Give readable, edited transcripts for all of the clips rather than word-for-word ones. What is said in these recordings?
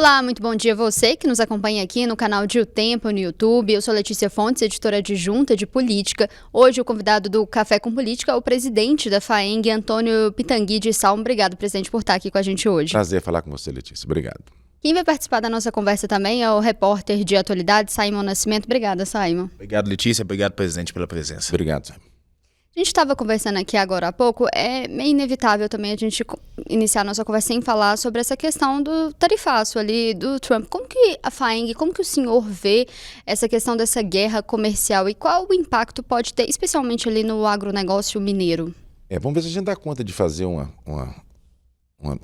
Olá, muito bom dia a você que nos acompanha aqui no canal de O Tempo no YouTube. Eu sou Letícia Fontes, editora adjunta de política. Hoje o convidado do Café com Política é o presidente da FAENG, Antônio Pitangui de Salmo. Obrigado, presidente, por estar aqui com a gente hoje. Prazer falar com você, Letícia. Obrigado. Quem vai participar da nossa conversa também é o repórter de atualidade, Simon Nascimento. Obrigada, Simon. Obrigado, Letícia. Obrigado, presidente, pela presença. Obrigado, Simon. A gente estava conversando aqui agora há pouco, é meio inevitável também a gente iniciar a nossa conversa sem falar sobre essa questão do tarifaço ali do Trump. Como que a FAENG, como que o senhor vê essa questão dessa guerra comercial e qual o impacto pode ter, especialmente ali no agronegócio mineiro? Vamos ver se a gente dá conta de fazer uma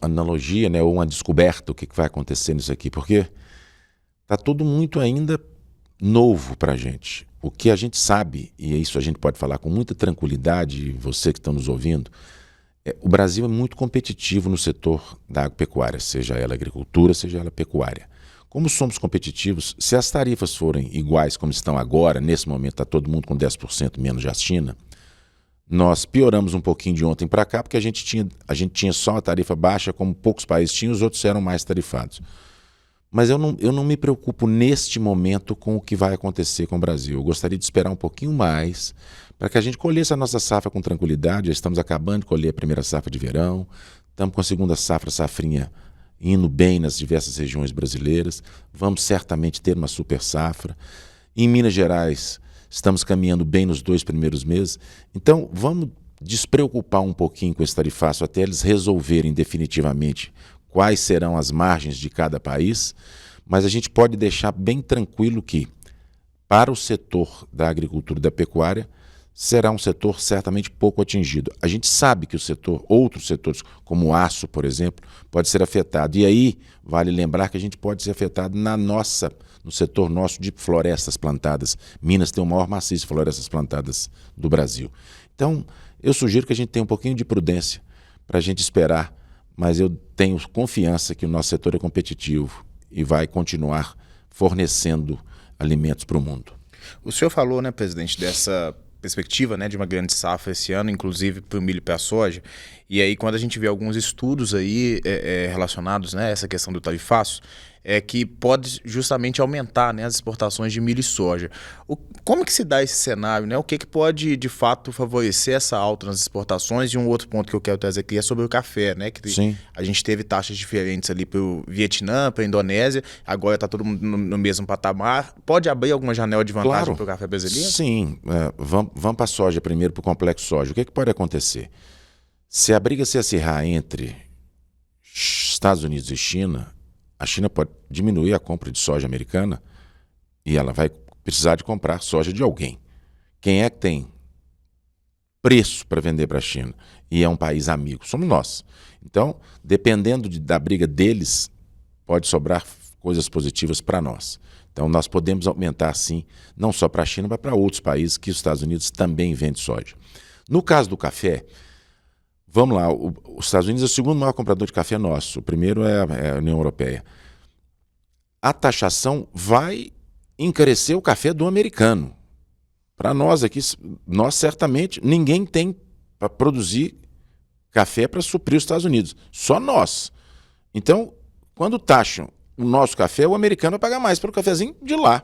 analogia, né, ou uma descoberta, o que vai acontecer nisso aqui, porque está tudo muito ainda novo para a gente. O que a gente sabe, e isso a gente pode falar com muita tranquilidade, você que está nos ouvindo, o Brasil é muito competitivo no setor da agropecuária, seja ela agricultura, seja ela pecuária. Como somos competitivos, se as tarifas forem iguais como estão agora, nesse momento está todo mundo com 10% menos da China, nós pioramos um pouquinho de ontem para cá, porque a gente tinha só uma tarifa baixa, como poucos países tinham, os outros eram mais tarifados. Mas eu não me preocupo neste momento com o que vai acontecer com o Brasil. Eu gostaria de esperar um pouquinho mais para que a gente colhesse a nossa safra com tranquilidade. Já estamos acabando de colher a primeira safra de verão, estamos com a segunda safrinha indo bem nas diversas regiões brasileiras. Vamos certamente ter uma super safra. Em Minas Gerais, estamos caminhando bem nos 2 primeiros meses. Então, vamos despreocupar um pouquinho com esse tarifaço até eles resolverem definitivamente quais serão as margens de cada país, mas a gente pode deixar bem tranquilo que, para o setor da agricultura e da pecuária, será um setor certamente pouco atingido. A gente sabe que outros setores, como o aço, por exemplo, pode ser afetado. E aí, vale lembrar que a gente pode ser afetado no setor nosso de florestas plantadas. Minas tem o maior maciço de florestas plantadas do Brasil. Então, eu sugiro que a gente tenha um pouquinho de prudência para a gente esperar, mas eu tenho confiança que o nosso setor é competitivo e vai continuar fornecendo alimentos para o mundo. O senhor falou, né, presidente, dessa perspectiva, né, de uma grande safra esse ano, inclusive para o milho e para a soja. E aí, quando a gente vê alguns estudos aí relacionados, né, a essa questão do tarifaço, que pode justamente aumentar, né, as exportações de milho e soja. Como que se dá esse cenário, né? O que pode, de fato, favorecer essa alta nas exportações? E um outro ponto que eu quero trazer aqui é sobre o café, né? Que Sim. A gente teve taxas diferentes ali para o Vietnã, para a Indonésia, agora está todo mundo no mesmo patamar. Pode abrir alguma janela de vantagem para o café brasileiro? Sim. Vamos para a soja primeiro, para o complexo soja. O que pode acontecer? Se a briga se acirrar entre Estados Unidos e China, a China pode diminuir a compra de soja americana e ela vai precisar de comprar soja de alguém. Quem é que tem preço para vender para a China e é um país amigo? Somos nós. Então, dependendo da briga deles, pode sobrar coisas positivas para nós. Então, nós podemos aumentar, sim, não só para a China, mas para outros países que os Estados Unidos também vendem soja. No caso do café, vamos lá, os Estados Unidos é o segundo maior comprador de café nosso, o primeiro é a União Europeia. A taxação vai encarecer o café do americano. Para nós aqui, nós certamente, ninguém tem para produzir café para suprir os Estados Unidos, só nós. Então, quando taxam o nosso café, o americano vai pagar mais pelo cafezinho de lá.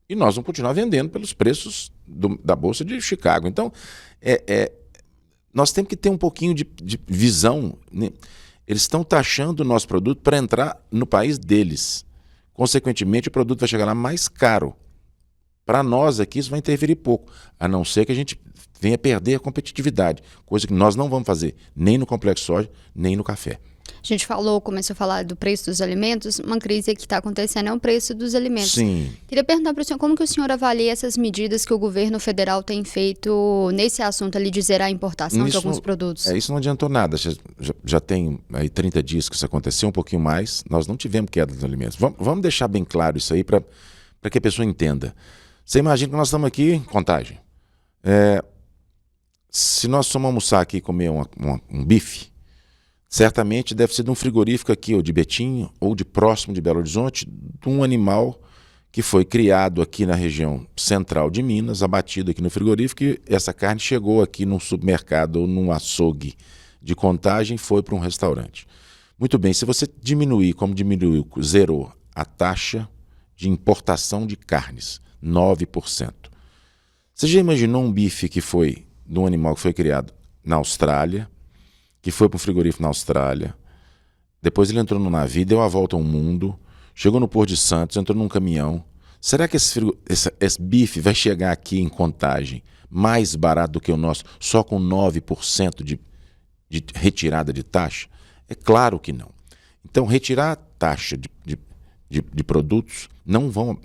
E nós vamos continuar vendendo pelos preços da Bolsa de Chicago. Então, nós temos que ter um pouquinho de visão, né? Eles estão taxando o nosso produto para entrar no país deles. Consequentemente, o produto vai chegar lá mais caro. Para nós aqui, isso vai interferir pouco, a não ser que a gente venha perder a competitividade, coisa que nós não vamos fazer, nem no complexo soja, nem no café. A gente começou a falar do preço dos alimentos, uma crise que está acontecendo é o preço dos alimentos. Sim. Queria perguntar para o senhor como que o senhor avalia essas medidas que o governo federal tem feito nesse assunto ali de zerar a importação de alguns produtos. Isso não adiantou nada, já tem aí 30 dias que isso aconteceu, um pouquinho mais, nós não tivemos queda dos alimentos. Vamos deixar bem claro isso aí para que a pessoa entenda. Você imagina que nós estamos aqui em Contagem. Se nós formos almoçar aqui e comer um bife, certamente deve ser de um frigorífico aqui, ou de Betim, ou de próximo de Belo Horizonte, de um animal que foi criado aqui na região central de Minas, abatido aqui no frigorífico, e essa carne chegou aqui num supermercado ou num açougue de Contagem e foi para um restaurante. Muito bem, se você diminuir, como diminuiu, zerou a taxa de importação de carnes, 9%. Você já imaginou um bife que foi de um animal que foi criado na Austrália, que foi para o frigorífico na Austrália, depois ele entrou no navio, deu a volta ao mundo, chegou no Porto de Santos, entrou num caminhão. Será que esse bife vai chegar aqui em Contagem mais barato do que o nosso, só com 9% de retirada de taxa? É claro que não. Então, retirar a taxa de produtos não vão,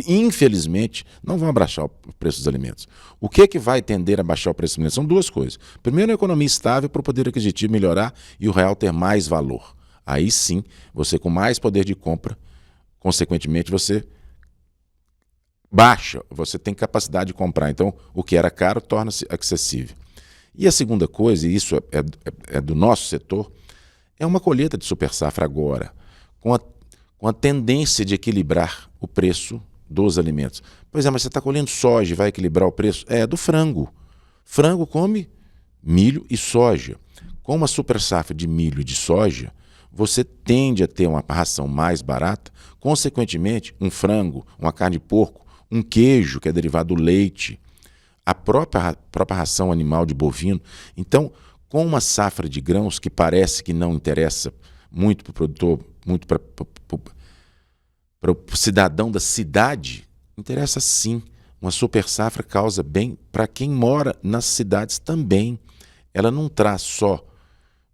infelizmente, não vão abaixar o preço dos alimentos. O que vai tender a baixar o preço dos alimentos? São duas coisas. Primeiro, a economia estável para o poder aquisitivo melhorar e o real ter mais valor. Aí sim, você com mais poder de compra, consequentemente, você baixa, você tem capacidade de comprar. Então, o que era caro torna-se acessível. E a segunda coisa, e isso é do nosso setor, é uma colheita de super safra agora, com a tendência de equilibrar o preço dos alimentos. Pois é, mas você está colhendo soja e vai equilibrar o preço? É do frango. Frango come milho e soja. Com uma super safra de milho e de soja, você tende a ter uma ração mais barata, consequentemente, um frango, uma carne de porco, um queijo, que é derivado do leite, a própria ração animal de bovino. Então, com uma safra de grãos que parece que não interessa muito para o produtor, muito para o cidadão da cidade, interessa sim. Uma super safra causa bem para quem mora nas cidades também. Ela não traz só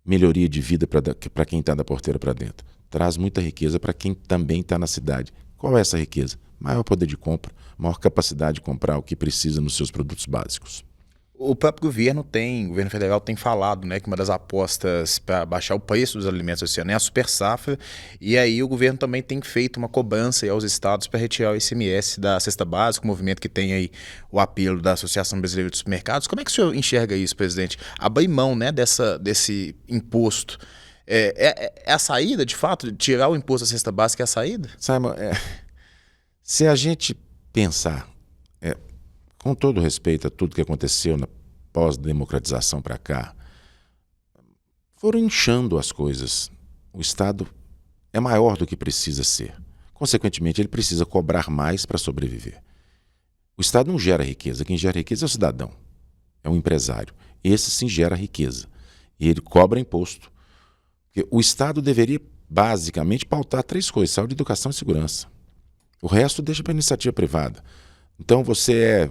melhoria de vida para quem está da porteira para dentro. Traz muita riqueza para quem também está na cidade. Qual é essa riqueza? Maior poder de compra, maior capacidade de comprar o que precisa nos seus produtos básicos. O próprio governo federal tem falado, né, que uma das apostas para baixar o preço dos alimentos esse ano é a super safra, e aí o governo também tem feito uma cobrança aí aos estados para retirar o ICMS da cesta básica, um movimento que tem aí o apelo da Associação Brasileira de Supermercados. Como é que o senhor enxerga isso, presidente? Abrir mão, né, desse imposto é a saída, de fato? Tirar o imposto da cesta básica é a saída? Simon, se a gente pensar, com todo respeito a tudo que aconteceu na pós-democratização para cá, foram inchando as coisas. O Estado é maior do que precisa ser. Consequentemente, ele precisa cobrar mais para sobreviver. O Estado não gera riqueza. Quem gera riqueza é o cidadão, é o empresário. Esse sim gera riqueza. E ele cobra imposto. Porque o Estado deveria, basicamente, pautar 3 coisas: saúde, educação e segurança. O resto deixa para a iniciativa privada. Então você é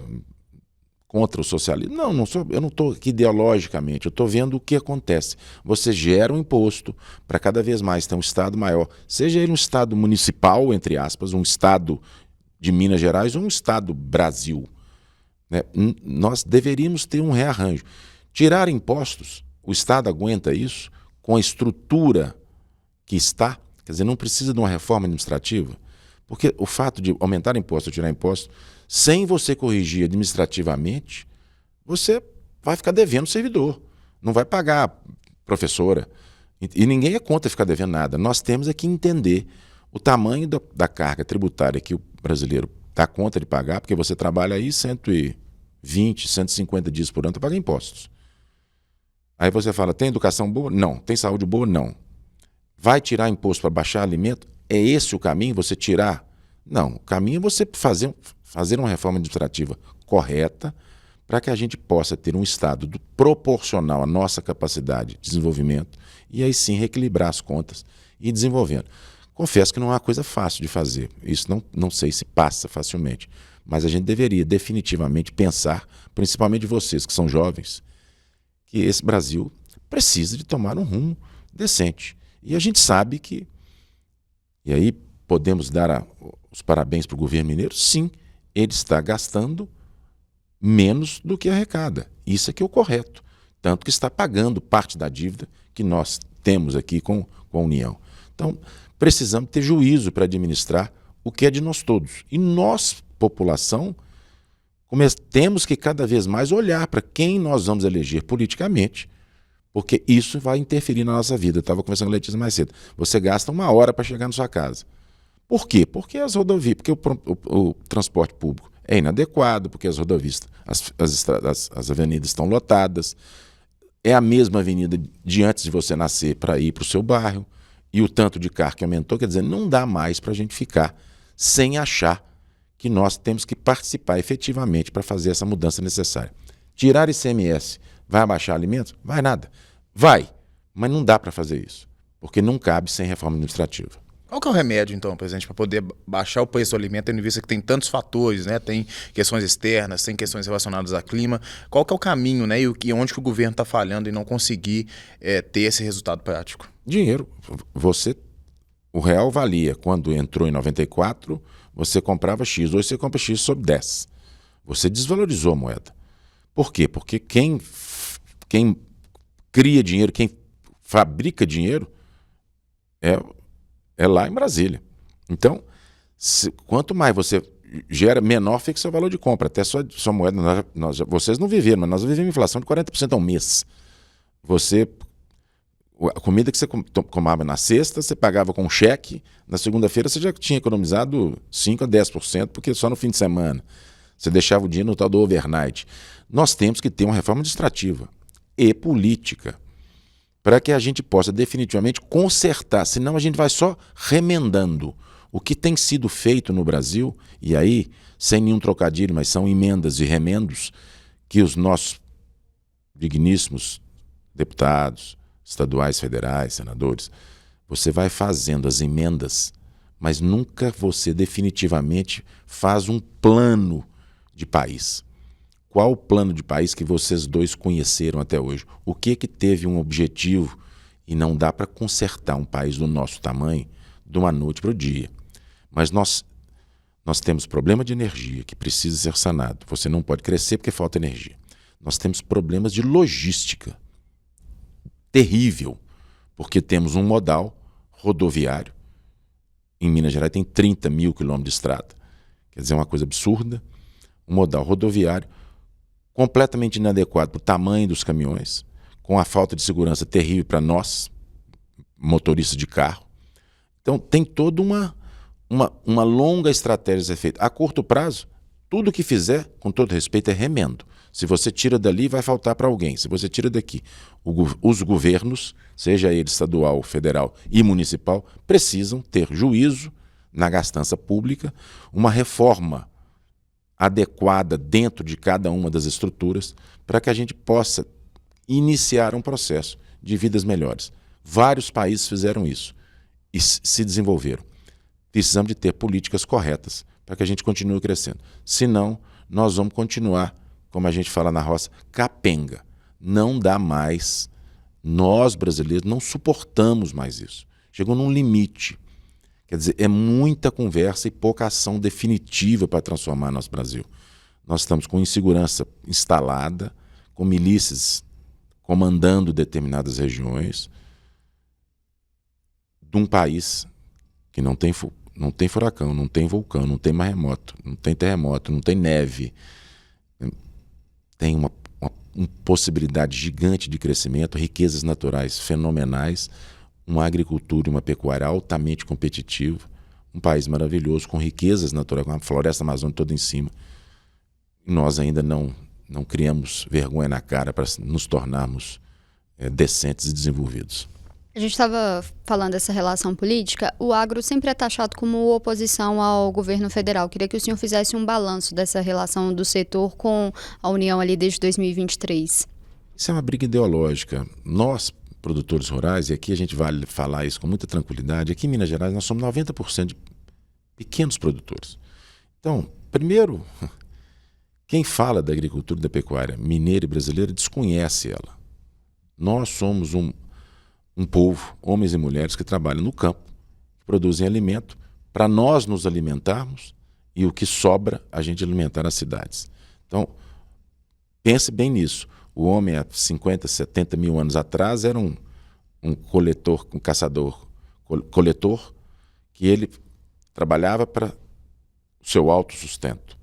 contra o socialismo? Não sou, eu não estou aqui ideologicamente, eu estou vendo o que acontece. Você gera um imposto para cada vez mais ter um Estado maior, seja ele um Estado municipal, entre aspas, um Estado de Minas Gerais ou um Estado Brasil. Né? Nós deveríamos ter um rearranjo. Tirar impostos, o Estado aguenta isso com a estrutura que está, quer dizer, não precisa de uma reforma administrativa. Porque o fato de aumentar imposto ou tirar imposto, sem você corrigir administrativamente, você vai ficar devendo servidor. Não vai pagar professora. E ninguém é contra ficar devendo nada. Nós temos é que entender o tamanho da carga tributária que o brasileiro dá conta de pagar, porque você trabalha aí 120, 150 dias por ano para pagar impostos. Aí você fala, tem educação boa? Não. Tem saúde boa? Não. Vai tirar imposto para baixar alimento? É esse o caminho, você tirar? Não, o caminho é você fazer uma reforma administrativa correta para que a gente possa ter um Estado proporcional à nossa capacidade de desenvolvimento e aí sim reequilibrar as contas e ir desenvolvendo. Confesso que não é uma coisa fácil de fazer, isso não sei se passa facilmente, mas a gente deveria definitivamente pensar, principalmente vocês que são jovens, que esse Brasil precisa de tomar um rumo decente. E a gente sabe que, e aí podemos dar os parabéns para o governo mineiro, sim, ele está gastando menos do que arrecada. Isso é que é o correto. Tanto que está pagando parte da dívida que nós temos aqui com a União. Então, precisamos ter juízo para administrar o que é de nós todos. E nós, população, temos que cada vez mais olhar para quem nós vamos eleger politicamente, porque isso vai interferir na nossa vida. Eu estava conversando com a Letícia mais cedo. Você gasta 1 hora para chegar na sua casa. Por quê? Porque as rodovias, porque o transporte público é inadequado, porque as rodovias, as avenidas estão lotadas, é a mesma avenida de antes de você nascer para ir para o seu bairro, e o tanto de carro que aumentou, quer dizer, não dá mais para a gente ficar sem achar que nós temos que participar efetivamente para fazer essa mudança necessária. Tirar ICMS vai abaixar alimentos? Vai nada. Vai, mas não dá para fazer isso, porque não cabe sem reforma administrativa. Qual que é o remédio, então, presidente, para poder baixar o preço do alimento, tendo em vista que tem tantos fatores, né? Tem questões externas, tem questões relacionadas ao clima. Qual que é o caminho, né? E onde que o governo está falhando em não conseguir ter esse resultado prático? Dinheiro. O real valia, quando entrou em 94, você comprava X. Hoje você compra X sobre 10. Você desvalorizou a moeda. Por quê? Porque quem cria dinheiro, quem fabrica dinheiro é lá em Brasília. Então, quanto mais você gera, menor fica o seu valor de compra. Até sua moeda, vocês não viveram, mas nós vivemos inflação de 40% ao mês. A comida que você comava na sexta, você pagava com cheque, na segunda-feira você já tinha economizado 5% a 10%, porque só no fim de semana. Você deixava o dinheiro no tal do overnight. Nós temos que ter uma reforma administrativa e política para que a gente possa definitivamente consertar, senão a gente vai só remendando o que tem sido feito no Brasil, e aí, sem nenhum trocadilho, mas são emendas e remendos que os nossos digníssimos deputados, estaduais, federais, senadores, você vai fazendo as emendas, mas nunca você definitivamente faz um plano de país. Qual o plano de país que vocês dois conheceram até hoje? O que teve um objetivo e não dá para consertar um país do nosso tamanho de uma noite para o dia. Mas nós temos problema de energia que precisa ser sanado. Você não pode crescer porque falta energia. Nós temos problemas de logística terrível, porque temos um modal rodoviário. Em Minas Gerais tem 30 mil quilômetros de estrada. Quer dizer, uma coisa absurda. Um modal rodoviário completamente inadequado para o tamanho dos caminhões, com a falta de segurança terrível para nós, motoristas de carro. Então, tem toda uma longa estratégia a ser feita. A curto prazo, tudo que fizer, com todo respeito, é remendo. Se você tira dali, vai faltar para alguém. Se você tira daqui, os governos, seja ele estadual, federal e municipal, precisam ter juízo na gastança pública, uma reforma adequada dentro de cada uma das estruturas para que a gente possa iniciar um processo de vidas melhores. Vários países fizeram isso e se desenvolveram. Precisamos de ter políticas corretas para que a gente continue crescendo. Senão, nós vamos continuar, como a gente fala na roça, capenga. Não dá mais. Nós, brasileiros, não suportamos mais isso. Chegou num limite. Quer dizer, é muita conversa e pouca ação definitiva para transformar nosso Brasil. Nós estamos com insegurança instalada, com milícias comandando determinadas regiões, de um país que não tem furacão, não tem vulcão, não tem maremoto, não tem terremoto, não tem neve. Tem uma possibilidade gigante de crescimento, riquezas naturais fenomenais, uma agricultura e uma pecuária altamente competitiva, um país maravilhoso, com riquezas naturais, com a floresta amazônica toda em cima. Nós ainda não criamos vergonha na cara para nos tornarmos decentes e desenvolvidos. A gente estava falando dessa relação política. O agro sempre é taxado como oposição ao governo federal. Queria que o senhor fizesse um balanço dessa relação do setor com a União ali desde 2023. Isso é uma briga ideológica. Nós, produtores rurais, e aqui a gente vai falar isso com muita tranquilidade, aqui em Minas Gerais nós somos 90% de pequenos produtores. Então, primeiro, quem fala da agricultura e da pecuária mineira e brasileira desconhece ela. Nós somos um povo, homens e mulheres, que trabalham no campo, que produzem alimento para nós nos alimentarmos e o que sobra a gente alimentar as cidades. Então, pense bem nisso. O homem, há 50, 70 mil anos atrás, era um coletor, um caçador, coletor, que ele trabalhava para o seu autossustento.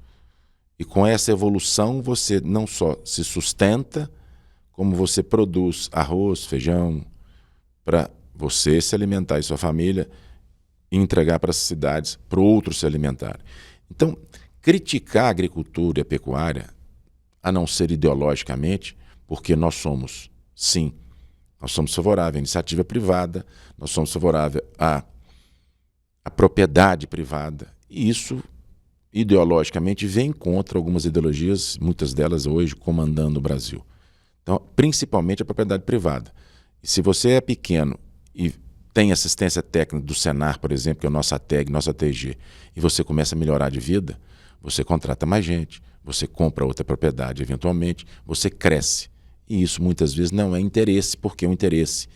E com essa evolução, você não só se sustenta, como você produz arroz, feijão, para você se alimentar e sua família e entregar para as cidades, para outros se alimentarem. Então, criticar a agricultura e a pecuária, a não ser ideologicamente, porque nós somos, sim, Nós somos favoráveis à iniciativa privada, nós somos favoráveis à propriedade privada. E isso, ideologicamente, vem contra algumas ideologias, muitas delas hoje comandando o Brasil. Então, principalmente a propriedade privada. E se você é pequeno e tem assistência técnica do Senar, por exemplo, que é o nosso ATEG, nosso ATG, e você começa a melhorar de vida, você contrata mais gente, você compra outra propriedade eventualmente, você cresce. E isso muitas vezes não é interesse, porque o interesse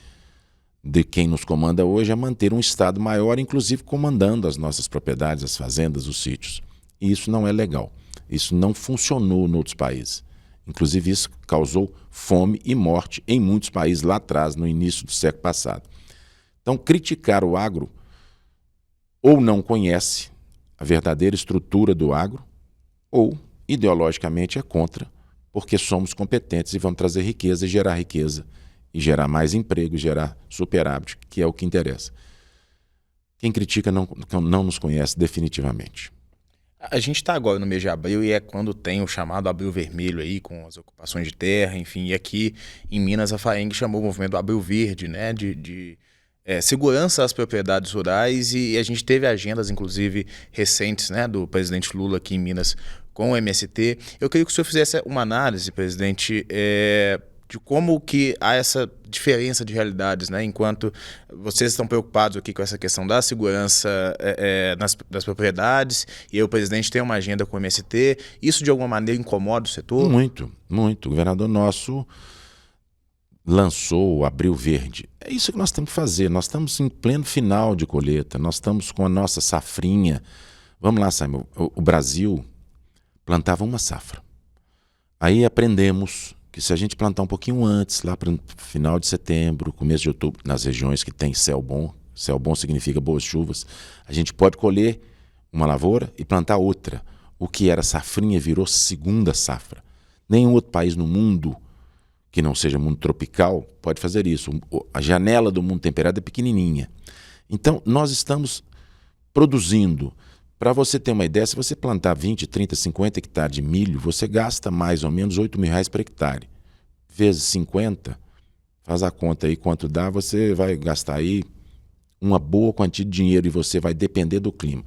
de quem nos comanda hoje é manter um Estado maior, inclusive comandando as nossas propriedades, as fazendas, os sítios. E isso não é legal. Isso não funcionou em outros países. Inclusive isso causou fome e morte em muitos países lá atrás, no início do século passado. Então, criticar o agro ou não conhece a verdadeira estrutura do agro, ou ideologicamente é contra, porque somos competentes e vamos trazer riqueza, e gerar mais emprego, e gerar superávit, que é o que interessa. Quem critica não nos conhece definitivamente. A gente está agora no mês de abril e é quando tem o chamado Abril Vermelho aí, com as ocupações de terra, enfim. E aqui em Minas a FAENG chamou o movimento do Abril Verde, né, de segurança às propriedades rurais, e a gente teve agendas, inclusive, recentes, né, do presidente Lula aqui em Minas com o MST. Eu queria que o senhor fizesse uma análise, presidente, de como que há essa diferença de realidades, né? Enquanto vocês estão preocupados aqui com essa questão da segurança das propriedades, e aí o presidente tem uma agenda com o MST, isso de alguma maneira incomoda o setor? Muito, muito. O governador nosso lançou o Abril Verde. É isso que nós temos que fazer. Nós estamos em pleno final de colheita, nós estamos com a nossa safrinha. Vamos lá, Simon. O Brasil plantava uma safra. Aí aprendemos que se a gente plantar um pouquinho antes, lá para o final de setembro, começo de outubro, nas regiões que tem céu bom significa boas chuvas, a gente pode colher uma lavoura e plantar outra. O que era safrinha virou segunda safra. Nenhum outro país no mundo que não seja mundo tropical pode fazer isso. A janela do mundo temperado é pequenininha. Então, nós estamos produzindo. Para você ter uma ideia, se você plantar 20, 30, 50 hectares de milho, você gasta mais ou menos R$8.000 por hectare. Vezes 50, faz a conta aí quanto dá, você vai gastar aí uma boa quantia de dinheiro e você vai depender do clima.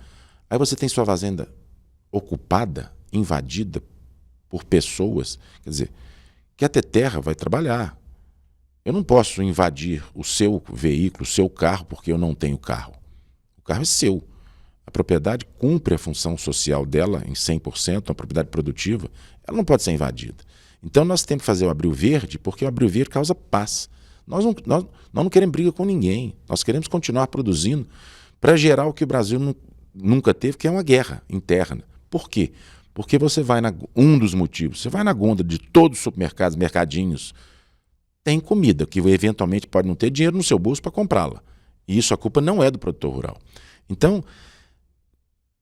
Aí você tem sua fazenda ocupada, invadida por pessoas, quer dizer, quer ter terra, vai trabalhar. Eu não posso invadir o seu veículo, o seu carro, porque eu não tenho carro. O carro é seu. A propriedade cumpre a função social dela em 100%, uma propriedade produtiva, ela não pode ser invadida. Então nós temos que fazer o Abril Verde, porque o Abril Verde causa paz. Nós não queremos briga com ninguém, nós queremos continuar produzindo para gerar o que o Brasil nunca teve, que é uma guerra interna. Por quê? Porque você vai um dos motivos, você vai na gôndola de todos os supermercados, mercadinhos, tem comida que eventualmente pode não ter dinheiro no seu bolso para comprá-la. E isso a culpa não é do produtor rural. Então,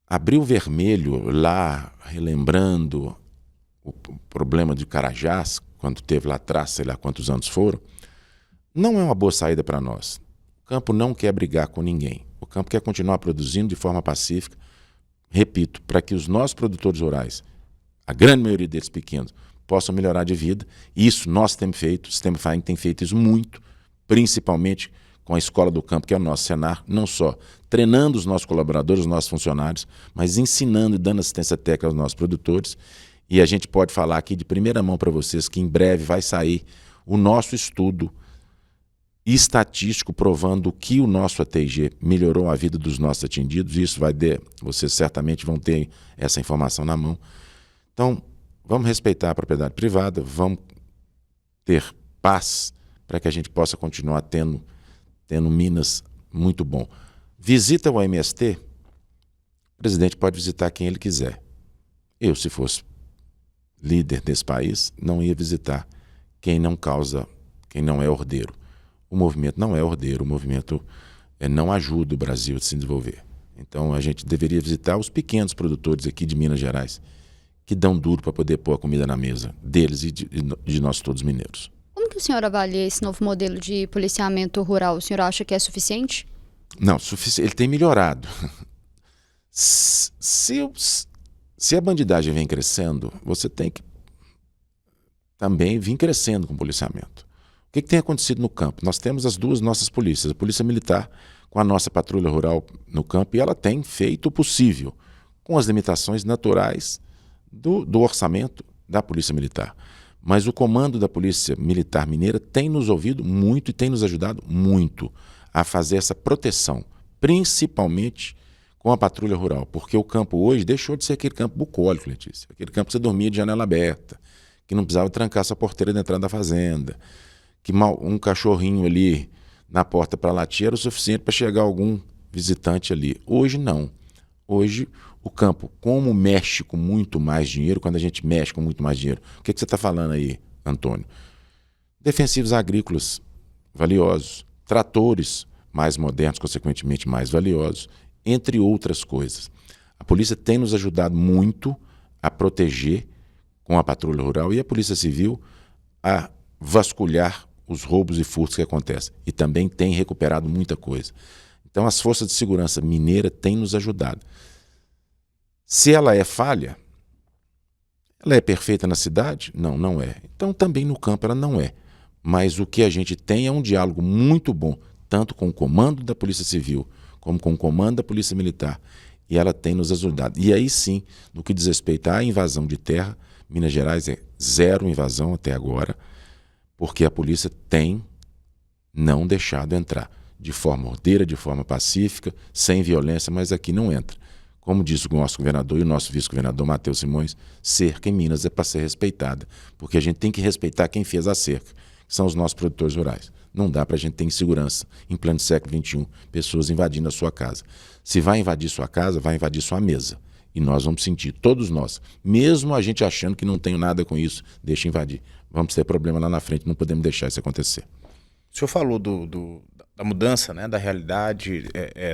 Abril Vermelho, lá, relembrando o problema de Carajás, quando teve lá atrás, sei lá quantos anos foram, não é uma boa saída para nós. O campo não quer brigar com ninguém. O campo quer continuar produzindo de forma pacífica, repito, para que os nossos produtores rurais, a grande maioria deles pequenos, possam melhorar de vida. Isso nós temos feito, o Sistema FAENG tem feito isso muito, principalmente com a Escola do Campo, que é o nosso Senar, não só treinando os nossos colaboradores, os nossos funcionários, mas ensinando e dando assistência técnica aos nossos produtores. E a gente pode falar aqui de primeira mão para vocês que em breve vai sair o nosso estudo estatístico provando que o nosso ATG melhorou a vida dos nossos atendidos. Isso vocês certamente vão ter essa informação na mão. Então, vamos respeitar a propriedade privada, vamos ter paz para que a gente possa continuar tendo Minas muito bom. Visita o MST, o presidente pode visitar quem ele quiser. Eu, se fosse líder desse país, não ia visitar quem não é ordeiro. O movimento não é ordeiro, o movimento não ajuda o Brasil a se desenvolver. Então a gente deveria visitar os pequenos produtores aqui de Minas Gerais, que dão duro para poder pôr a comida na mesa deles e de nós todos mineiros. Como que o senhor avalia esse novo modelo de policiamento rural? O senhor acha que é suficiente? Não, ele tem melhorado. Se a bandidagem vem crescendo, você tem que também vir crescendo com o policiamento. que tem acontecido no campo? Nós temos as duas nossas polícias, a Polícia Militar com a nossa patrulha rural no campo, e ela tem feito o possível, com as limitações naturais do orçamento da Polícia Militar. Mas o comando da Polícia Militar Mineira tem nos ouvido muito e tem nos ajudado muito a fazer essa proteção, principalmente com a patrulha rural, porque o campo hoje deixou de ser aquele campo bucólico, Letícia, aquele campo que você dormia de janela aberta, que não precisava trancar sua porteira de entrada da fazenda, que um cachorrinho ali na porta para latir era o suficiente para chegar algum visitante ali. Hoje não. Hoje o campo, como mexe com muito mais dinheiro, quando a gente mexe com muito mais dinheiro, o que você está falando aí, Antônio? Defensivos agrícolas valiosos, tratores mais modernos, consequentemente mais valiosos, entre outras coisas. A polícia tem nos ajudado muito a proteger com a patrulha rural e a Polícia Civil a vasculhar os roubos e furtos que acontecem. E também tem recuperado muita coisa. Então as forças de segurança mineira têm nos ajudado. Se ela é falha, ela é perfeita na cidade? Não, não é. Então também no campo ela não é. Mas o que a gente tem é um diálogo muito bom, tanto com o comando da Polícia Civil, como com o comando da Polícia Militar. E ela tem nos ajudado. E aí sim, no que diz respeito à invasão de terra, Minas Gerais é zero invasão até agora, porque a polícia tem não deixado entrar de forma ordeira, de forma pacífica, sem violência, mas aqui não entra. Como disse o nosso governador e o nosso vice-governador Matheus Simões, cerca em Minas é para ser respeitada, porque a gente tem que respeitar quem fez a cerca, que são os nossos produtores rurais. Não dá para a gente ter insegurança em pleno século XXI, pessoas invadindo a sua casa. Se vai invadir sua casa, vai invadir sua mesa. E nós vamos sentir, todos nós, mesmo a gente achando que não tem nada com isso, deixa invadir. Vamos ter problema lá na frente, não podemos deixar isso acontecer. O senhor falou da mudança, né, da realidade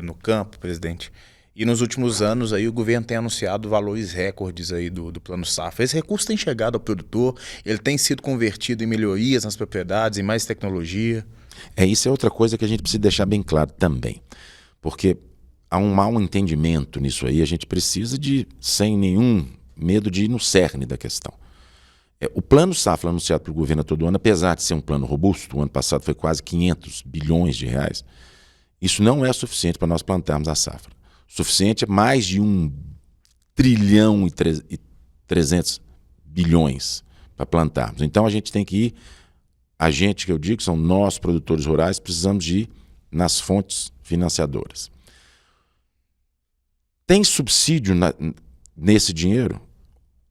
no campo, presidente. E nos últimos anos aí o governo tem anunciado valores recordes aí do Plano Safra. Esse recurso tem chegado ao produtor, ele tem sido convertido em melhorias nas propriedades, em mais tecnologia. Isso é outra coisa que a gente precisa deixar bem claro também. Porque há um mau entendimento nisso aí, a gente precisa de, sem nenhum medo, de ir no cerne da questão. O Plano Safra anunciado pelo governo todo ano, apesar de ser um plano robusto, o ano passado foi quase 500 bilhões de reais, isso não é suficiente para nós plantarmos a safra. O suficiente é mais de 1 trilhão e 300 bilhões para plantarmos. Então a gente tem que ir, a gente que eu digo, são nós produtores rurais, precisamos de ir nas fontes financiadoras. Tem subsídio nesse dinheiro?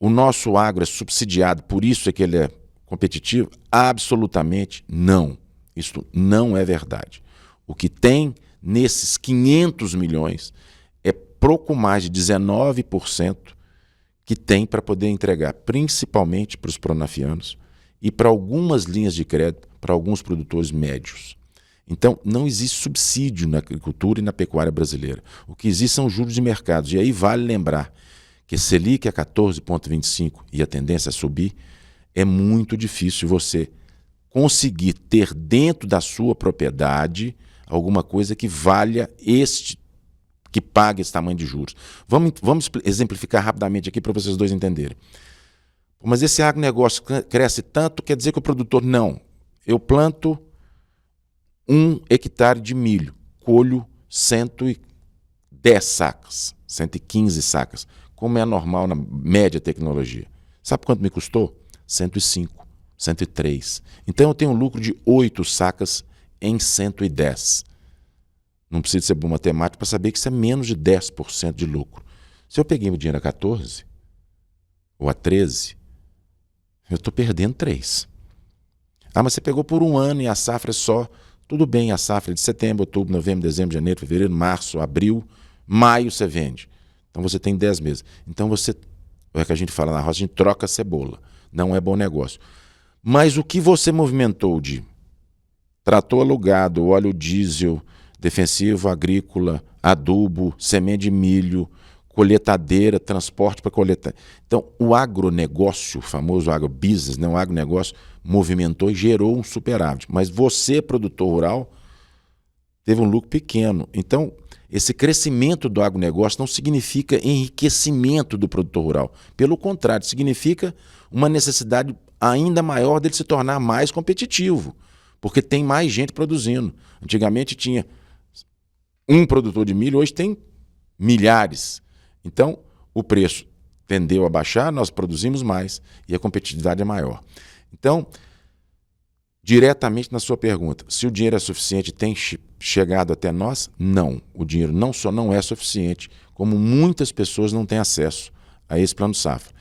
O nosso agro é subsidiado, por isso é que ele é competitivo? Absolutamente não. Isso não é verdade. O que tem nesses 500 milhões é pouco mais de 19% que tem para poder entregar, principalmente para os pronafianos e para algumas linhas de crédito para alguns produtores médios. Então, não existe subsídio na agricultura e na pecuária brasileira. O que existe são juros de mercado. E aí vale lembrar que Selic é 14,25 e a tendência a subir, é muito difícil você conseguir ter dentro da sua propriedade alguma coisa que valha que pague esse tamanho de juros. Vamos exemplificar rapidamente aqui para vocês dois entenderem. Mas esse agronegócio cresce tanto, quer dizer que o produtor não. Eu planto 1 hectare de milho, colho 110 sacas, 115 sacas, como é normal na média tecnologia. Sabe quanto me custou? 105, 103. Então eu tenho um lucro de 8 sacas em 110. Não precisa ser bom matemático para saber que isso é menos de 10% de lucro. Se eu peguei meu dinheiro a 14 ou a 13, eu estou perdendo 3. Mas você pegou por um ano e a safra é só... Tudo bem, a safra é de setembro, outubro, novembro, dezembro, janeiro, fevereiro, março, abril, maio você vende. Então você tem 10 meses. Então você, é que a gente fala na roça, a gente troca a cebola. Não é bom negócio. Mas o que você movimentou de trator alugado, óleo diesel, defensivo agrícola, adubo, semente de milho, colheitadeira, transporte para coletar. Então o agronegócio, o famoso agrobusiness, o agronegócio, movimentou e gerou um superávit. Mas você, produtor rural, teve um lucro pequeno. Então, esse crescimento do agronegócio não significa enriquecimento do produtor rural. Pelo contrário, significa uma necessidade ainda maior dele se tornar mais competitivo. porque tem mais gente produzindo. Antigamente tinha um produtor de milho, hoje tem milhares. Então, o preço tendeu a baixar, nós produzimos mais e a competitividade é maior. Então, diretamente na sua pergunta, se o dinheiro é suficiente, tem chegado até nós? Não. O dinheiro não só não é suficiente, como muitas pessoas não têm acesso a esse plano safra.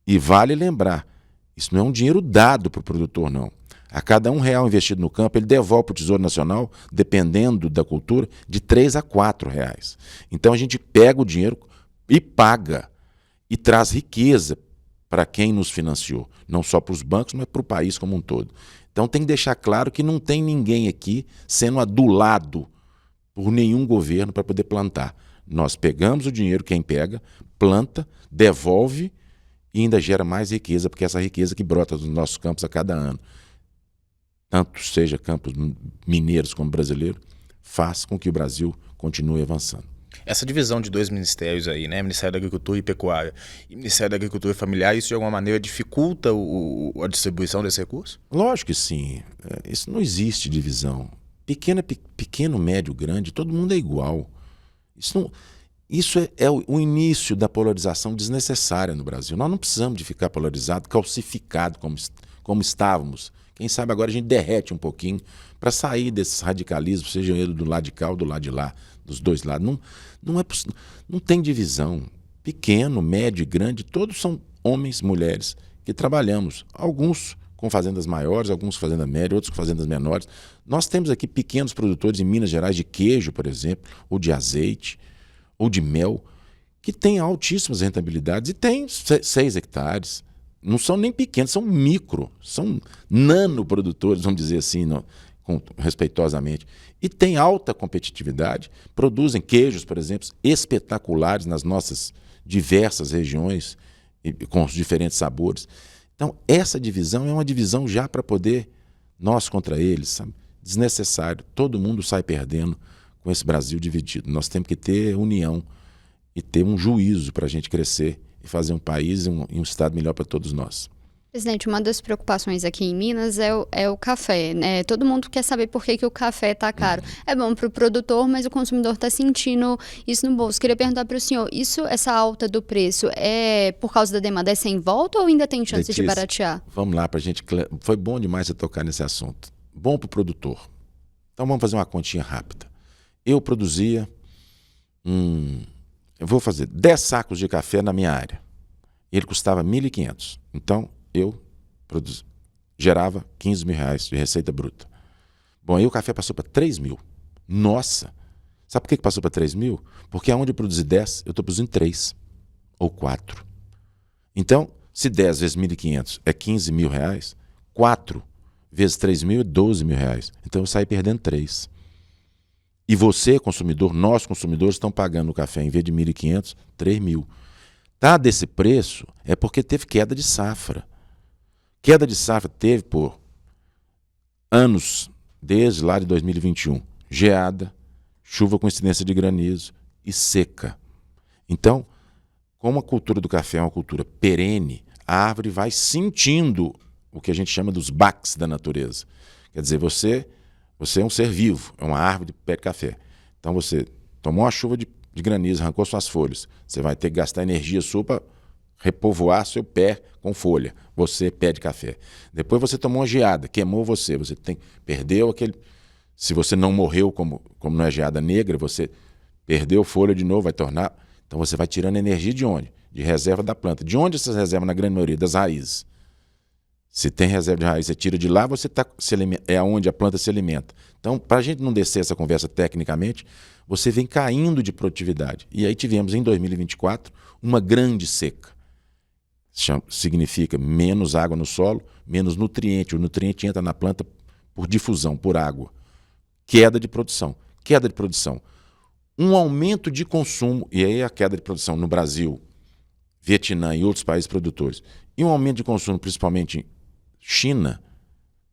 E vale lembrar, isso não é um dinheiro dado para o produtor, não. A cada R$1 investido no campo, ele devolve para o Tesouro Nacional, dependendo da cultura, de R$3 a R$4. Então a gente pega o dinheiro e paga, e traz riqueza para quem nos financiou. Não só para os bancos, mas para o país como um todo. Então tem que deixar claro que não tem ninguém aqui sendo adulado por nenhum governo para poder plantar. Nós pegamos o dinheiro, quem pega, planta, devolve e ainda gera mais riqueza, porque essa riqueza que brota dos nossos campos a cada ano, tanto seja campos mineiros como brasileiros, faz com que o Brasil continue avançando. Essa divisão de 2 ministérios aí, né? Ministério da Agricultura e Pecuária e Ministério da Agricultura e Familiar, isso de alguma maneira dificulta a distribuição desse recurso? Lógico que sim. Isso não existe divisão. Pequeno, médio, grande, todo mundo é igual. Isso é o início da polarização desnecessária no Brasil. Nós não precisamos de ficar polarizado, calcificado como estávamos. Quem sabe agora a gente derrete um pouquinho para sair desses radicalismos, seja ele do lado de cá ou do lado de lá, dos dois lados. Não tem divisão. Pequeno, médio e grande, todos são homens, mulheres que trabalhamos. Alguns com fazendas maiores, alguns com fazendas médias, outros com fazendas menores. Nós temos aqui pequenos produtores em Minas Gerais de queijo, por exemplo, ou de azeite, ou de mel, que têm altíssimas rentabilidades e têm 6 hectares. Não são nem pequenos, são micro, são nanoprodutores, vamos dizer assim, respeitosamente. E têm alta competitividade, produzem queijos, por exemplo, espetaculares nas nossas diversas regiões, com os diferentes sabores. Então, essa divisão é uma divisão já para poder, nós contra eles, sabe? Desnecessário. Todo mundo sai perdendo com esse Brasil dividido. Nós temos que ter união e ter um juízo para a gente crescer e fazer um país e um estado melhor para todos nós. Presidente, uma das preocupações aqui em Minas é o café, né? Todo mundo quer saber por que o café está caro. É bom para o produtor, mas o consumidor está sentindo isso no bolso. Queria perguntar para o senhor, essa alta do preço é por causa da demanda? É sem volta ou ainda tem chance de baratear? Vamos lá, para a gente. Foi bom demais você tocar nesse assunto. Bom para o produtor. Então vamos fazer uma continha rápida. Eu produzia eu vou fazer 10 sacos de café na minha área. Ele custava R$1.500. Então, eu gerava R$15 mil de receita bruta. Bom, aí o café passou para 3 mil. Nossa! Sabe por que passou para 3 mil? Porque aonde eu produzi 10, eu estou produzindo 3 ou 4. Então, se 10 vezes 1.500 é R$15 mil, 4 vezes 3 mil é R$12 mil. Então, eu saí perdendo 3. E você, consumidor, nós consumidores, estão pagando o café, em vez de 1.500, 3 mil. Tá desse preço é porque teve queda de safra. Queda de safra teve por anos, desde lá de 2021. Geada, chuva com incidência de granizo e seca. Então, como a cultura do café é uma cultura perene, a árvore vai sentindo o que a gente chama dos baques da natureza. Quer dizer, você é um ser vivo, é uma árvore de pé de café. Então você tomou uma chuva de granizo, arrancou suas folhas. Você vai ter que gastar energia sua para repovoar seu pé com folha. Você, pé de café. Depois você tomou uma geada, queimou você. Perdeu aquele... Se você não morreu, como não é geada negra, você perdeu folha de novo, vai tornar... Então você vai tirando energia de onde? De reserva da planta. De onde essas reservas, na grande maioria? Das raízes. Se tem reserva de raiz, você tira de lá, é onde a planta se alimenta. Então, para a gente não descer essa conversa tecnicamente, você vem caindo de produtividade. E aí tivemos, em 2024, uma grande seca. Significa menos água no solo, menos nutriente. O nutriente entra na planta por difusão, por água. Queda de produção. Um aumento de consumo, e aí a queda de produção no Brasil, Vietnã e outros países produtores. E um aumento de consumo, principalmente em China,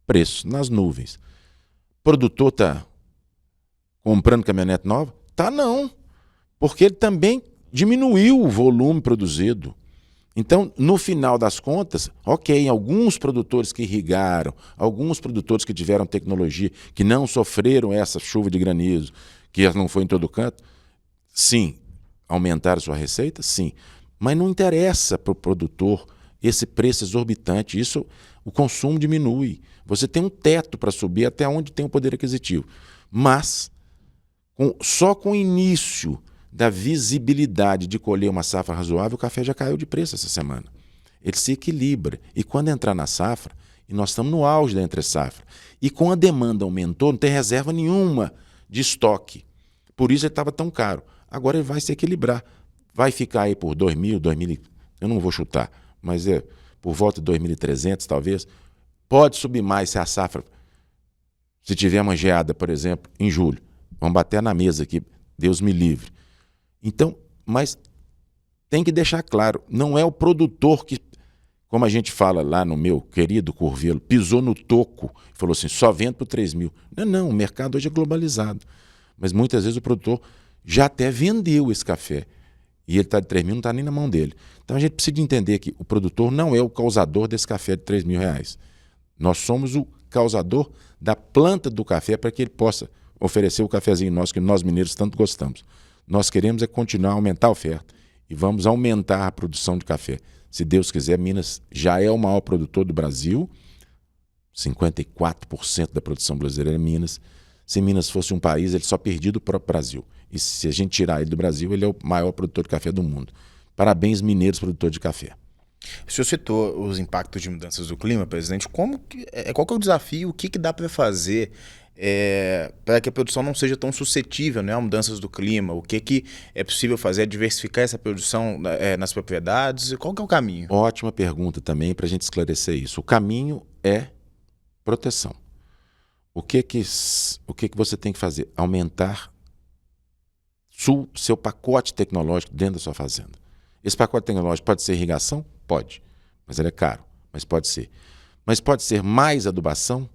preço nas nuvens. O produtor está comprando caminhonete nova? Tá não, porque ele também diminuiu o volume produzido. Então, no final das contas, ok, alguns produtores que irrigaram, alguns produtores que tiveram tecnologia, que não sofreram essa chuva de granizo, que não foi em todo canto, sim, aumentaram sua receita, sim. Mas não interessa para o produtor esse preço exorbitante, isso, o consumo diminui. Você tem um teto para subir até onde tem o poder aquisitivo. Mas, só com o início da visibilidade de colher uma safra razoável, o café já caiu de preço essa semana. Ele se equilibra. E quando entrar na safra, e nós estamos no auge da entre-safra, e com a demanda aumentou, não tem reserva nenhuma de estoque. Por isso ele estava tão caro. Agora ele vai se equilibrar. Vai ficar aí por 2.000, eu não vou chutar, mas é por volta de 2.300 talvez. Pode subir mais se a safra, se tiver uma geada, por exemplo, em julho. Vamos bater na mesa aqui, Deus me livre. Então, mas tem que deixar claro, não é o produtor que, como a gente fala lá no meu querido Curvelo, pisou no toco e falou assim, só vendo por 3.000. Não, o mercado hoje é globalizado. Mas muitas vezes o produtor já até vendeu esse café. E ele está de 3.000, não está nem na mão dele. Então a gente precisa entender que o produtor não é o causador desse café de R$3.000. Nós somos o causador da planta do café para que ele possa oferecer o cafezinho nosso que nós mineiros tanto gostamos. Nós queremos é continuar a aumentar a oferta e vamos aumentar a produção de café. Se Deus quiser, Minas já é o maior produtor do Brasil, 54% da produção brasileira é Minas. Se Minas fosse um país, ele só perdia do próprio Brasil. E se a gente tirar ele do Brasil, ele é o maior produtor de café do mundo. Parabéns, mineiros produtores de café. O senhor citou os impactos de mudanças do clima, presidente. Qual que é o desafio? O que dá para fazer para que a produção não seja tão suscetível, né, a mudanças do clima? O que é possível fazer? Diversificar essa produção nas propriedades? Qual que é o caminho? Ótima pergunta também para a gente esclarecer isso. O caminho é proteção. O que você tem que fazer? Aumentar seu pacote tecnológico dentro da sua fazenda. Esse pacote tecnológico pode ser irrigação? Pode, mas ele é caro, mas pode ser. Mas pode ser mais adubação?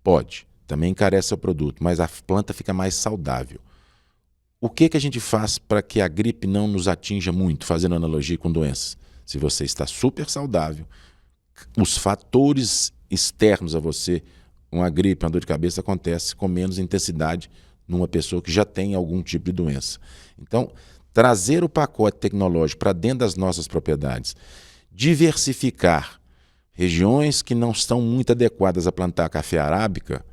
Pode. Também encarece o produto, mas a planta fica mais saudável. O que a gente faz para que a gripe não nos atinja muito, fazendo analogia com doenças? Se você está super saudável, os fatores externos a você, uma gripe, uma dor de cabeça, acontece com menos intensidade numa pessoa que já tem algum tipo de doença. Então, trazer o pacote tecnológico para dentro das nossas propriedades, diversificar regiões que não estão muito adequadas a plantar café arábica,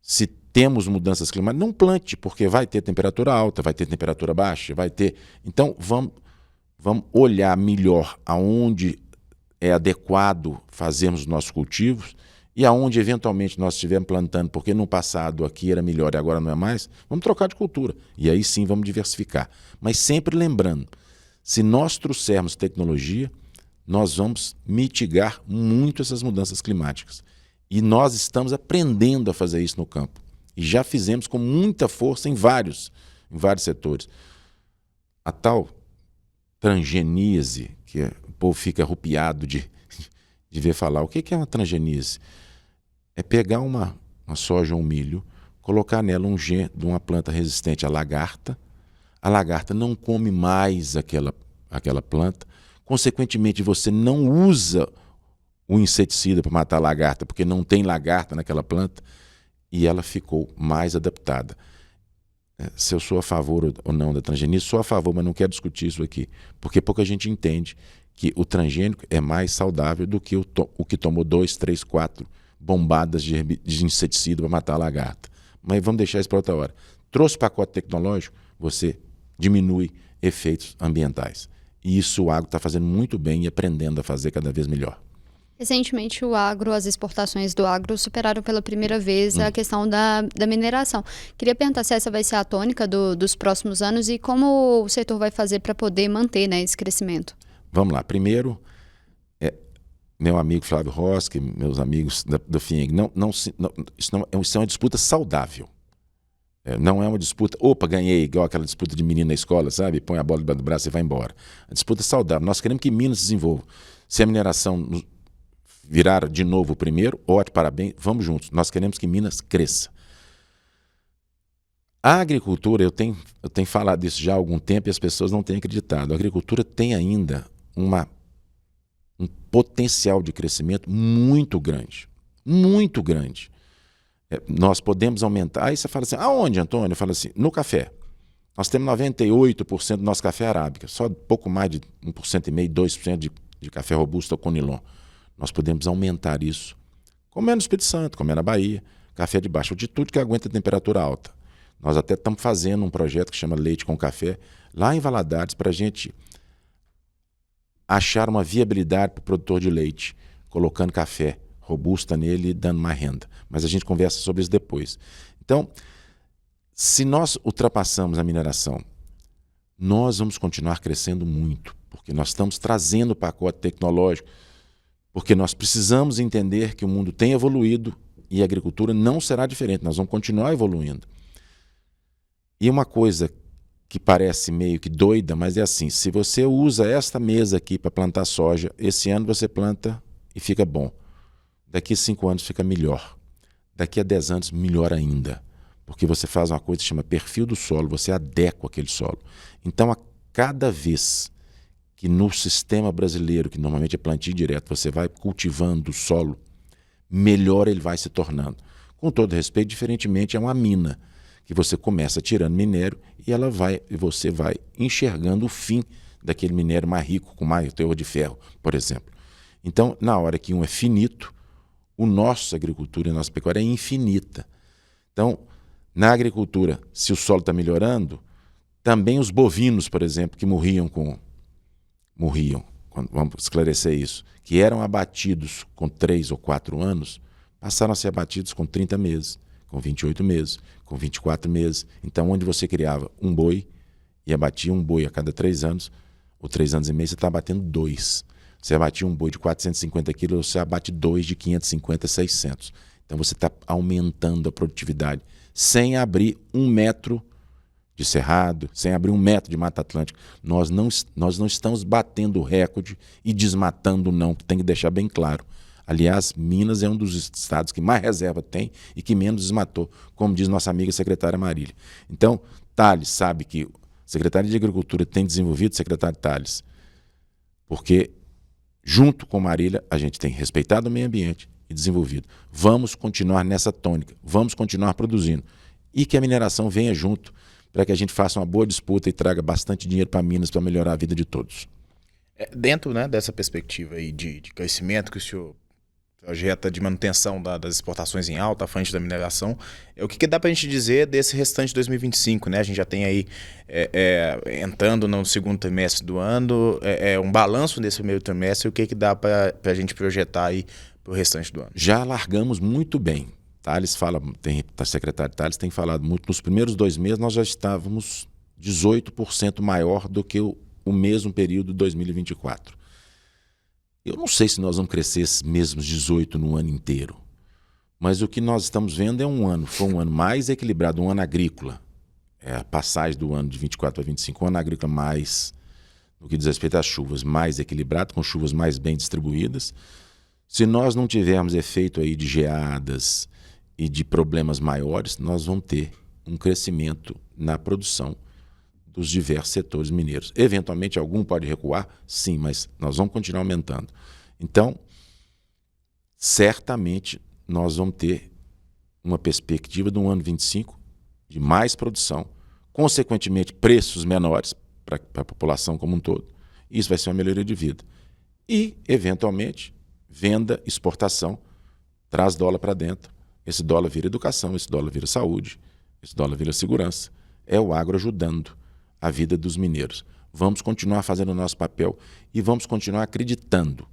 se temos mudanças climáticas, não plante, porque vai ter temperatura alta, vai ter temperatura baixa, vai ter... Então, vamos olhar melhor aonde é adequado fazermos os nossos cultivos e aonde eventualmente nós estivermos plantando, porque no passado aqui era melhor e agora não é mais, vamos trocar de cultura. E aí sim vamos diversificar. Mas sempre lembrando, se nós trouxermos tecnologia, nós vamos mitigar muito essas mudanças climáticas. E nós estamos aprendendo a fazer isso no campo. E já fizemos com muita força em vários setores. A tal transgeníase, que o povo fica arrupiado de ver falar. O que é uma transgeníase? É pegar uma soja ou um milho, colocar nela um gene de uma planta resistente à lagarta. A lagarta não come mais aquela planta. Consequentemente, você não usa o inseticida para matar a lagarta, porque não tem lagarta naquela planta, e ela ficou mais adaptada. Se eu sou a favor ou não da transgenia, sou a favor, mas não quero discutir isso aqui, porque pouca gente entende que o transgênico é mais saudável do que o que tomou 2, 3, 4 bombadas de inseticida para matar a lagarta. Mas vamos deixar isso para outra hora. Trouxe pacote tecnológico, você diminui efeitos ambientais. E isso o agro está fazendo muito bem e aprendendo a fazer cada vez melhor. Recentemente, as exportações do agro superaram pela primeira vez a questão da mineração. Queria perguntar se essa vai ser a tônica dos próximos anos e como o setor vai fazer para poder manter, né, esse crescimento. Vamos lá. Primeiro, meu amigo Flávio Roski, meus amigos do FIENG, isso é uma disputa saudável. Não é uma disputa, ganhei, igual aquela disputa de menino na escola, sabe? Põe a bola debaixo do braço e vai embora. A disputa é saudável. Nós queremos que Minas se desenvolva. Se a mineração virar de novo o primeiro, ótimo, parabéns, vamos juntos. Nós queremos que Minas cresça. A agricultura, eu tenho falado isso já há algum tempo e as pessoas não têm acreditado. A agricultura tem ainda uma um potencial de crescimento muito grande. Muito grande. Nós podemos aumentar. Aí você fala assim, aonde, Antônio? Eu falo assim, no café. Nós temos 98% do nosso café arábica, só pouco mais de 1,5%, 2% de café robusto ou conilon. Nós podemos aumentar isso, como é no Espírito Santo, como é na Bahia, café de baixa altitude que aguenta temperatura alta. Nós até estamos fazendo um projeto que chama Leite com Café, lá em Valadares, para a gente achar uma viabilidade para o produtor de leite, colocando café robusta nele e dando mais renda. Mas a gente conversa sobre isso depois. Então, se nós ultrapassamos a mineração, nós vamos continuar crescendo muito, porque nós estamos trazendo o pacote tecnológico, porque nós precisamos entender que o mundo tem evoluído e a agricultura não será diferente, nós vamos continuar evoluindo. E uma coisa que parece meio que doida, mas é assim, se você usa esta mesa aqui para plantar soja, esse ano você planta e fica bom. Daqui a 5 anos fica melhor. Daqui a 10 anos, melhor ainda. Porque você faz uma coisa que se chama perfil do solo, você adequa aquele solo. Então, a cada vez que no sistema brasileiro, que normalmente é plantio direto, você vai cultivando o solo, melhor ele vai se tornando. Com todo respeito, diferentemente, é uma mina, que você começa tirando minério e você vai enxergando o fim daquele minério mais rico, com mais teor de ferro, por exemplo. Então, na hora que um é finito, a nossa agricultura e a nossa pecuária é infinita. Então, na agricultura, se o solo está melhorando, também os bovinos, por exemplo, que morriam, vamos esclarecer isso, que eram abatidos com 3 ou 4 anos, passaram a ser abatidos com 30 meses, com 28 meses, com 24 meses. Então, onde você criava um boi e abatia um boi a cada 3 anos, ou 3 anos e meio, você está abatendo 2. Você abatia um boi de 450 quilos, você abate 2 de 550, 600. Então você está aumentando a produtividade, sem abrir 1 metro de cerrado, sem abrir 1 metro de Mata Atlântica. Nós não estamos batendo o recorde e desmatando não, que tem que deixar bem claro. Aliás, Minas é um dos estados que mais reserva tem e que menos desmatou, como diz nossa amiga secretária Marília. Então, Tales sabe que a Secretaria de Agricultura tem desenvolvido, secretário Tales, porque junto com Marília, a gente tem respeitado o meio ambiente e desenvolvido. Vamos continuar nessa tônica, vamos continuar produzindo. E que a mineração venha junto para que a gente faça uma boa disputa e traga bastante dinheiro para Minas para melhorar a vida de todos. Dentro, né, dessa perspectiva aí de crescimento que o senhor projeta de manutenção das exportações em alta, à frente da mineração, o que dá para a gente dizer desse restante de 2025? Né? A gente já tem aí, entrando no segundo trimestre do ano, um balanço desse primeiro trimestre, o que dá para a gente projetar aí para o restante do ano? Já largamos muito bem. Tales fala, a secretária Tales tem falado muito, nos primeiros 2 meses nós já estávamos 18% maior do que o mesmo período de 2024. Eu não sei se nós vamos crescer esses mesmos 18 no ano inteiro, mas o que nós estamos vendo foi um ano mais equilibrado, um ano agrícola. A passagem do ano de 24 para 25, um ano agrícola mais, no que diz respeito às chuvas, mais equilibrado, com chuvas mais bem distribuídas. Se nós não tivermos efeito aí de geadas e de problemas maiores, nós vamos ter um crescimento na produção dos diversos setores mineiros. Eventualmente, algum pode recuar, sim, mas nós vamos continuar aumentando. Então, certamente, nós vamos ter uma perspectiva de um ano 25 de mais produção, consequentemente, preços menores para a população como um todo. Isso vai ser uma melhoria de vida. E, eventualmente, venda, exportação, traz dólar para dentro. Esse dólar vira educação, esse dólar vira saúde, esse dólar vira segurança. É o agro ajudando a vida dos mineiros. Vamos continuar fazendo o nosso papel e vamos continuar acreditando.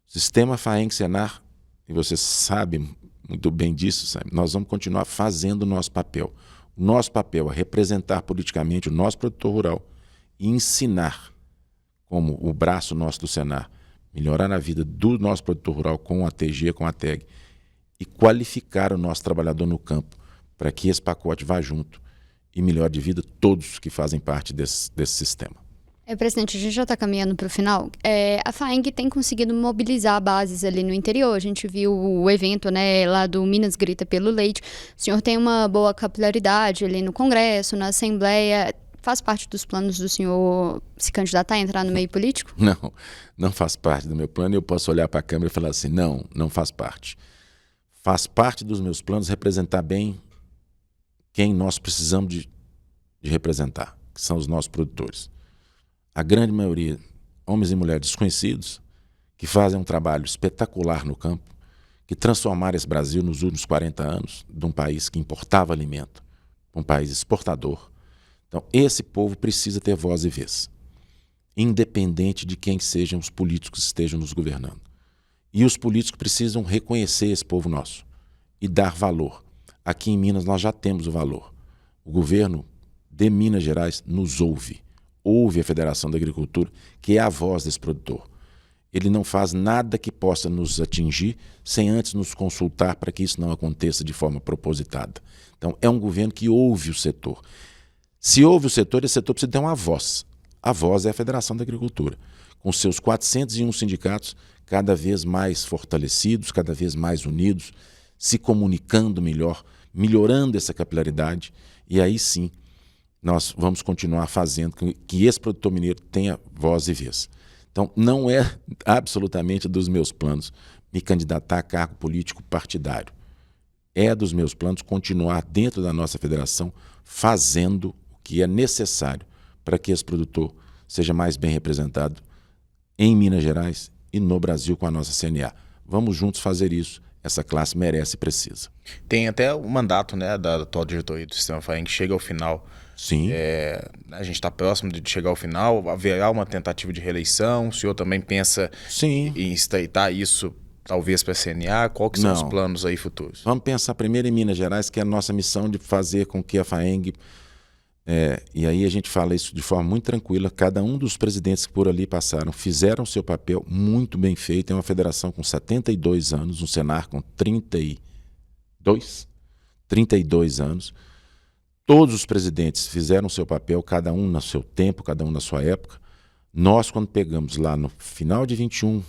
Sistema FAENG-SENAR, e você sabe muito bem disso, sabe? Nós vamos continuar fazendo o nosso papel. O nosso papel é representar politicamente o nosso produtor rural e ensinar, como o braço nosso do Senar, melhorar a vida do nosso produtor rural com a TG, com a TEG, e qualificar o nosso trabalhador no campo para que esse pacote vá junto e melhore de vida todos que fazem parte desse sistema. Presidente, a gente já está caminhando para o final. A FAENG tem conseguido mobilizar bases ali no interior. A gente viu o evento, né, lá do Minas Grita pelo Leite. O senhor tem uma boa capilaridade ali no Congresso, na Assembleia. faz parte dos planos do senhor se candidatar a entrar no meio político? Não, não faz parte do meu plano. Eu posso olhar para a Câmara e falar assim, não, não faz parte. Faz parte dos meus planos representar bem quem nós precisamos de representar, que são os nossos produtores. A grande maioria, homens e mulheres desconhecidos, que fazem um trabalho espetacular no campo, que transformaram esse Brasil nos últimos 40 anos de um país que importava alimento, um país exportador. Então, esse povo precisa ter voz e vez, independente de quem sejam os políticos que estejam nos governando. E os políticos precisam reconhecer esse povo nosso e dar valor. Aqui em Minas nós já temos o valor. O governo de Minas Gerais nos ouve a Federação da Agricultura, que é a voz desse produtor. Ele não faz nada que possa nos atingir sem antes nos consultar para que isso não aconteça de forma propositada. Então, é um governo que ouve o setor. Se ouve o setor, esse setor precisa ter uma voz. A voz é a Federação da Agricultura, com seus 401 sindicatos cada vez mais fortalecidos, cada vez mais unidos, se comunicando melhor, melhorando essa capilaridade, e aí sim nós vamos continuar fazendo que esse produtor mineiro tenha voz e vez. Então, não é absolutamente dos meus planos me candidatar a cargo político partidário. É dos meus planos continuar dentro da nossa federação fazendo o que é necessário para que esse produtor seja mais bem representado em Minas Gerais e no Brasil com a nossa CNA. Vamos juntos fazer isso. Essa classe merece e precisa. Tem até o mandato, né, da atual diretoria do Sistema FAENG que chega ao final. Sim. A gente está próximo de chegar ao final, haverá uma tentativa de reeleição, o senhor também pensa Sim. em estreitar isso talvez para a CNA? Qual que são os planos aí futuros? Vamos pensar primeiro em Minas Gerais, que é a nossa missão de fazer com que a FAENG, e aí a gente fala isso de forma muito tranquila, cada um dos presidentes que por ali passaram fizeram seu papel muito bem feito. É uma federação com 72 anos, um Senar com 32 anos. Todos os presidentes fizeram seu papel, cada um no seu tempo, cada um na sua época. Nós, quando pegamos lá no final de 21,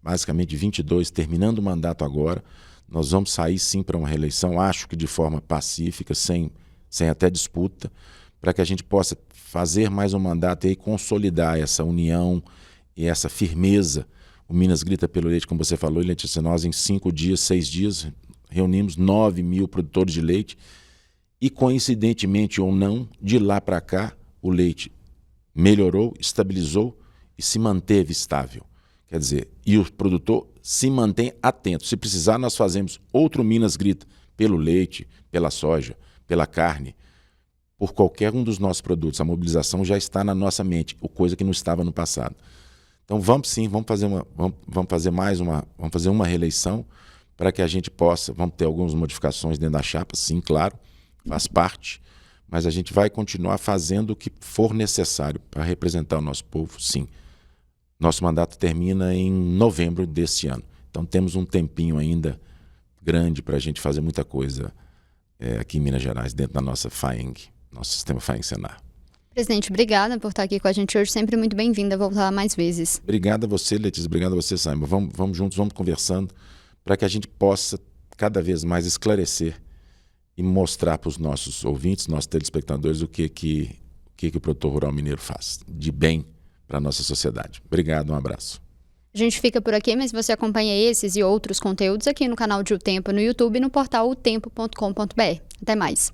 basicamente de 22, terminando o mandato agora, nós vamos sair sim para uma reeleição, acho que de forma pacífica, sem até disputa, para que a gente possa fazer mais um mandato e consolidar essa união e essa firmeza. O Minas grita pelo leite, como você falou, Letícia, nós em 5 dias, 6 dias, reunimos 9 mil produtores de leite. E, coincidentemente ou não, de lá para cá, o leite melhorou, estabilizou e se manteve estável. Quer dizer, e o produtor se mantém atento. Se precisar, nós fazemos outro Minas Grita pelo leite, pela soja, pela carne, por qualquer um dos nossos produtos. A mobilização já está na nossa mente, coisa que não estava no passado. Então, vamos sim, vamos fazer uma reeleição para que a gente possa, vamos ter algumas modificações dentro da chapa, sim, claro, faz parte, mas a gente vai continuar fazendo o que for necessário para representar o nosso povo, sim. Nosso mandato termina em novembro deste ano, então temos um tempinho ainda grande para a gente fazer muita coisa aqui em Minas Gerais, dentro da nossa FAENG, nosso sistema FAENG Senar. Presidente, obrigada por estar aqui com a gente hoje, sempre muito bem-vinda a voltar mais vezes. Obrigado a você, Letícia, obrigado a você, Simon. Vamos juntos, vamos conversando, para que a gente possa cada vez mais esclarecer e mostrar para os nossos ouvintes, nossos telespectadores, o que o produtor rural mineiro faz de bem para a nossa sociedade. Obrigado, um abraço. A gente fica por aqui, mas você acompanha esses e outros conteúdos aqui no canal de O Tempo no YouTube e no portal otempo.com.br. Até mais.